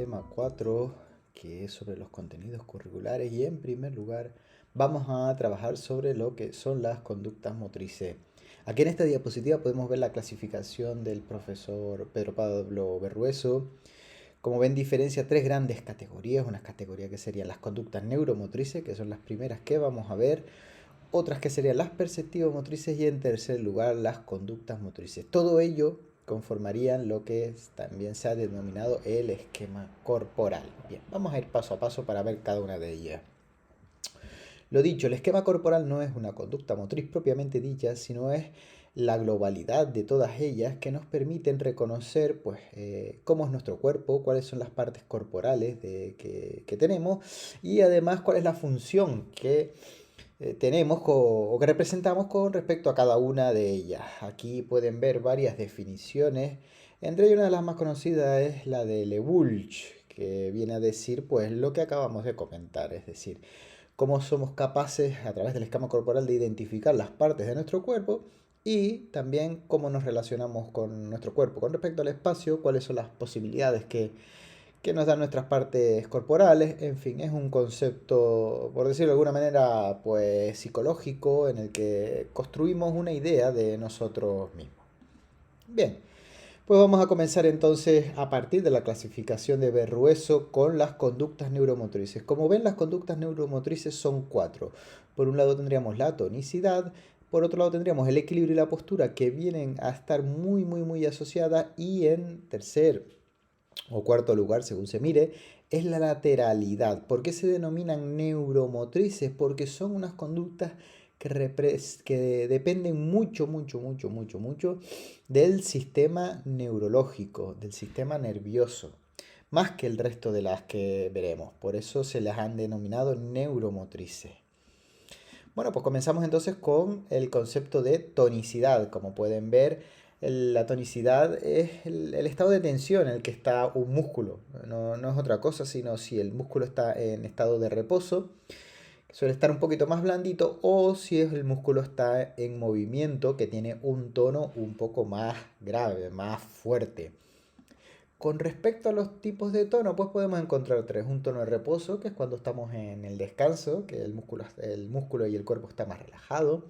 tema 4, que es sobre los contenidos curriculares, y en primer lugar vamos a trabajar sobre lo que son las conductas motrices. Aquí en esta diapositiva podemos ver la clasificación del profesor Pedro Pablo Berrueso. Como ven, diferencia tres grandes categorías, unas categorías que serían las conductas neuromotrices, que son las primeras que vamos a ver, otras que serían las perceptivas motrices y en tercer lugar las conductas motrices. Todo ello conformarían lo que también se ha denominado el esquema corporal. Bien, vamos a ir paso a paso para ver cada una de ellas. Lo dicho, el esquema corporal no es una conducta motriz propiamente dicha, sino es la globalidad de todas ellas que nos permiten reconocer pues, cómo es nuestro cuerpo, cuáles son las partes corporales que tenemos y además cuál es la función que tenemos o que representamos con respecto a cada una de ellas. Aquí pueden ver varias definiciones. Entre ellas una de las más conocidas es la de Lewulch, que viene a decir pues lo que acabamos de comentar, es decir, cómo somos capaces a través del esquema corporal de identificar las partes de nuestro cuerpo y también cómo nos relacionamos con nuestro cuerpo con respecto al espacio, cuáles son las posibilidades que nos dan nuestras partes corporales. En fin, es un concepto, por decirlo de alguna manera, pues psicológico en el que construimos una idea de nosotros mismos. Bien, pues vamos a comenzar entonces a partir de la clasificación de Berrueso con las conductas neuromotrices. Como ven, las conductas neuromotrices son cuatro. Por un lado tendríamos la tonicidad, por otro lado tendríamos el equilibrio y la postura que vienen a estar muy asociadas y en tercer o cuarto lugar, según se mire, es la lateralidad. ¿Por qué se denominan neuromotrices? Porque son unas conductas que dependen mucho del sistema neurológico, del sistema nervioso, más que el resto de las que veremos. Por eso se las han denominado neuromotrices. Bueno, pues comenzamos entonces con el concepto de tonicidad. Como pueden ver, la tonicidad es el estado de tensión en el que está un músculo. No es otra cosa, sino si el músculo está en estado de reposo, suele estar un poquito más blandito, o si el músculo está en movimiento, que tiene un tono un poco más grave, más fuerte. Con respecto a los tipos de tono, pues podemos encontrar tres. Un tono de reposo, que es cuando estamos en el descanso, que el músculo y el cuerpo está más relajado.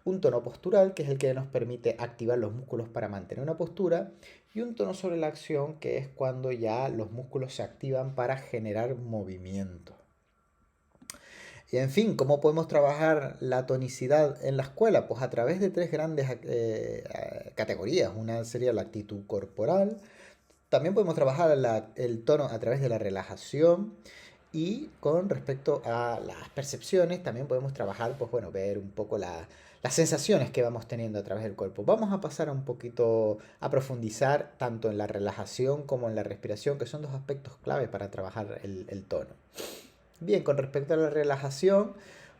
Un tono postural, que es el que nos permite activar los músculos para mantener una postura. Y un tono sobre la acción, que es cuando ya los músculos se activan para generar movimiento. Y en fin, ¿cómo podemos trabajar la tonicidad en la escuela? Pues a través de tres grandes categorías. Una sería la actitud corporal. También podemos trabajar el tono a través de la relajación y con respecto a las percepciones también podemos trabajar, pues bueno, ver un poco las sensaciones que vamos teniendo a través del cuerpo. Vamos a pasar un poquito a profundizar tanto en la relajación como en la respiración, que son dos aspectos clave para trabajar el tono. Bien, con respecto a la relajación,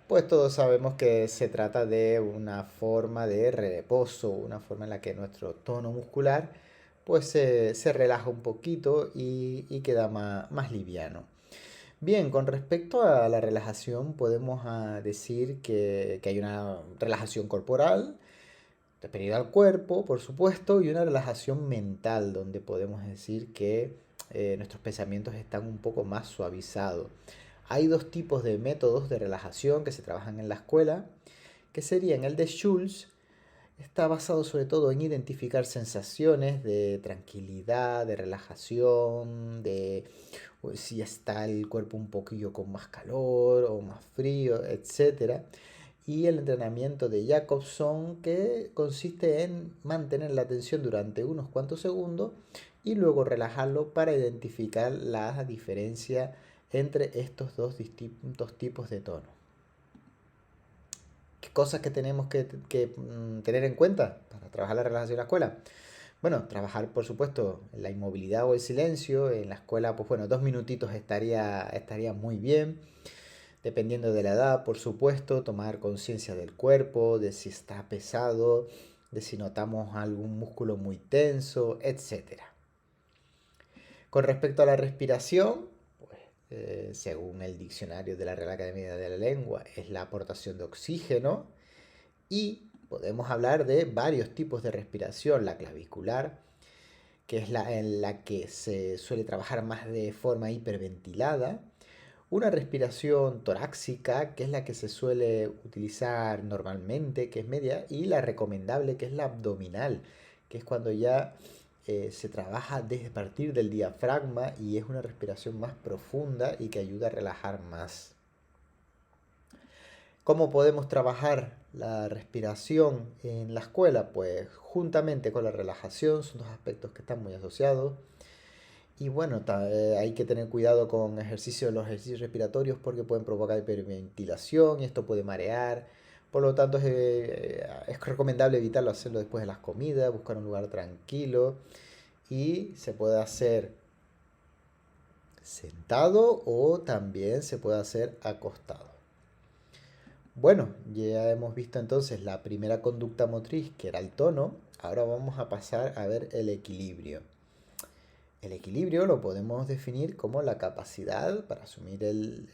pues todos sabemos que se trata de una forma de reposo, una forma en la que nuestro tono muscular pues se relaja un poquito y queda más liviano. Bien, con respecto a la relajación podemos decir que hay una relajación corporal, referida al cuerpo, por supuesto, y una relajación mental, donde podemos decir que nuestros pensamientos están un poco más suavizados. Hay dos tipos de métodos de relajación que se trabajan en la escuela, que serían el de Schulz. Está basado sobre todo en identificar sensaciones de tranquilidad, de relajación, de pues, si está el cuerpo un poquillo con más calor o más frío, etcétera. Y el entrenamiento de Jacobson, que consiste en mantener la atención durante unos cuantos segundos y luego relajarlo para identificar la diferencia entre estos dos distintos tipos de tono. ¿Qué cosas que tenemos que tener en cuenta para trabajar la relajación en la escuela? Bueno, trabajar, por supuesto, la inmovilidad o el silencio. En la escuela, pues bueno, 2 minutitos estaría muy bien. Dependiendo de la edad, por supuesto, tomar conciencia del cuerpo, de si está pesado, de si notamos algún músculo muy tenso, etcétera. Con respecto a la respiración, pues, según el diccionario de la Real Academia de la Lengua, es la aportación de oxígeno y podemos hablar de varios tipos de respiración, la clavicular, que es en la que se suele trabajar más de forma hiperventilada. Una respiración torácica, que es la que se suele utilizar normalmente, que es media, y la recomendable, que es la abdominal, que es cuando ya se trabaja desde partir del diafragma y es una respiración más profunda y que ayuda a relajar más. ¿Cómo podemos trabajar la respiración en la escuela? Pues juntamente con la relajación, son dos aspectos que están muy asociados. Y bueno, hay que tener cuidado con los ejercicios respiratorios porque pueden provocar hiperventilación y esto puede marear. Por lo tanto, es recomendable evitarlo, hacerlo después de las comidas, buscar un lugar tranquilo y se puede hacer sentado o también se puede hacer acostado. Bueno, ya hemos visto entonces la primera conducta motriz, que era el tono. Ahora vamos a pasar a ver el equilibrio. El equilibrio lo podemos definir como la capacidad para asumir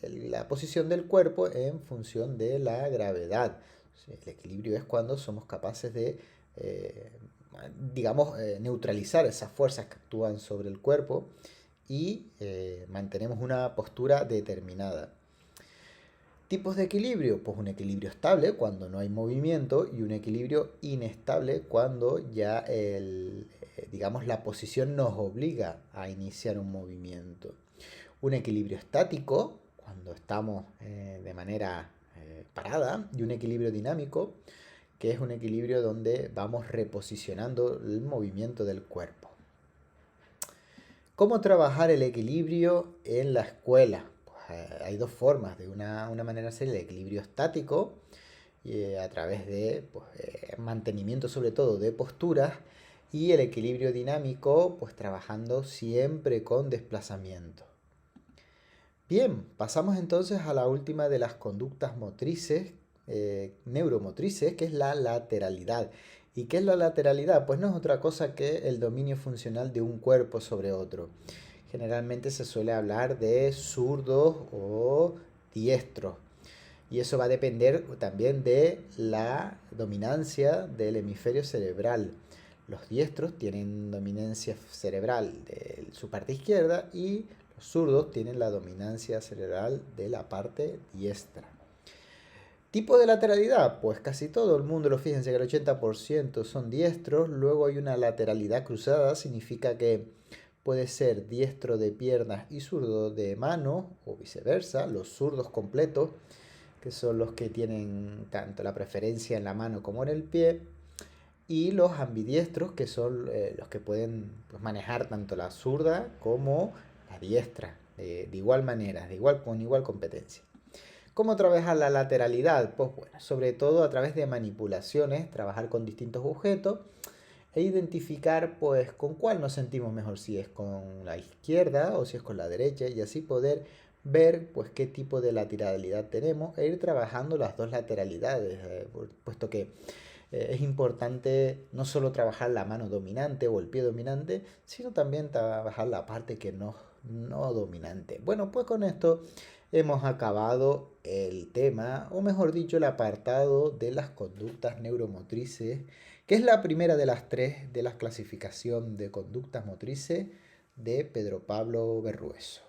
la posición del cuerpo en función de la gravedad. El equilibrio es cuando somos capaces de, eh, digamos, neutralizar esas fuerzas que actúan sobre el cuerpo y mantenemos una postura determinada. Tipos de equilibrio, pues un equilibrio estable cuando no hay movimiento y un equilibrio inestable cuando ya digamos, la posición nos obliga a iniciar un movimiento. Un equilibrio estático cuando estamos de manera parada y un equilibrio dinámico que es un equilibrio donde vamos reposicionando el movimiento del cuerpo. ¿Cómo trabajar el equilibrio en la escuela? Hay dos formas. De una manera hacer el equilibrio estático a través de mantenimiento sobre todo de posturas y el equilibrio dinámico pues trabajando siempre con desplazamiento. Bien, pasamos entonces a la última de las conductas motrices, neuromotrices, que es la lateralidad. ¿Y qué es la lateralidad? Pues no es otra cosa que el dominio funcional de un cuerpo sobre otro. Generalmente se suele hablar de zurdos o diestros. Y eso va a depender también de la dominancia del hemisferio cerebral. Los diestros tienen dominancia cerebral de su parte izquierda y los zurdos tienen la dominancia cerebral de la parte diestra. Tipo de lateralidad, pues casi todo el mundo, fíjense que el 80% son diestros, luego hay una lateralidad cruzada, significa que puede ser diestro de piernas y zurdo de mano o viceversa, los zurdos completos, que son los que tienen tanto la preferencia en la mano como en el pie, y los ambidiestros, que son los que pueden pues, manejar tanto la zurda como la diestra, de igual manera, con igual competencia. ¿Cómo trabajar la lateralidad? Pues bueno, sobre todo a través de manipulaciones, trabajar con distintos objetos e identificar pues con cuál nos sentimos mejor, si es con la izquierda o si es con la derecha y así poder ver pues qué tipo de lateralidad tenemos e ir trabajando las dos lateralidades, puesto que es importante no solo trabajar la mano dominante o el pie dominante, sino también trabajar la parte que no dominante. Bueno, pues con esto hemos acabado el tema, o mejor dicho, el apartado de las conductas neuromotrices, que es la primera de las tres de la clasificación de conductas motrices de Pedro Pablo Berrueso.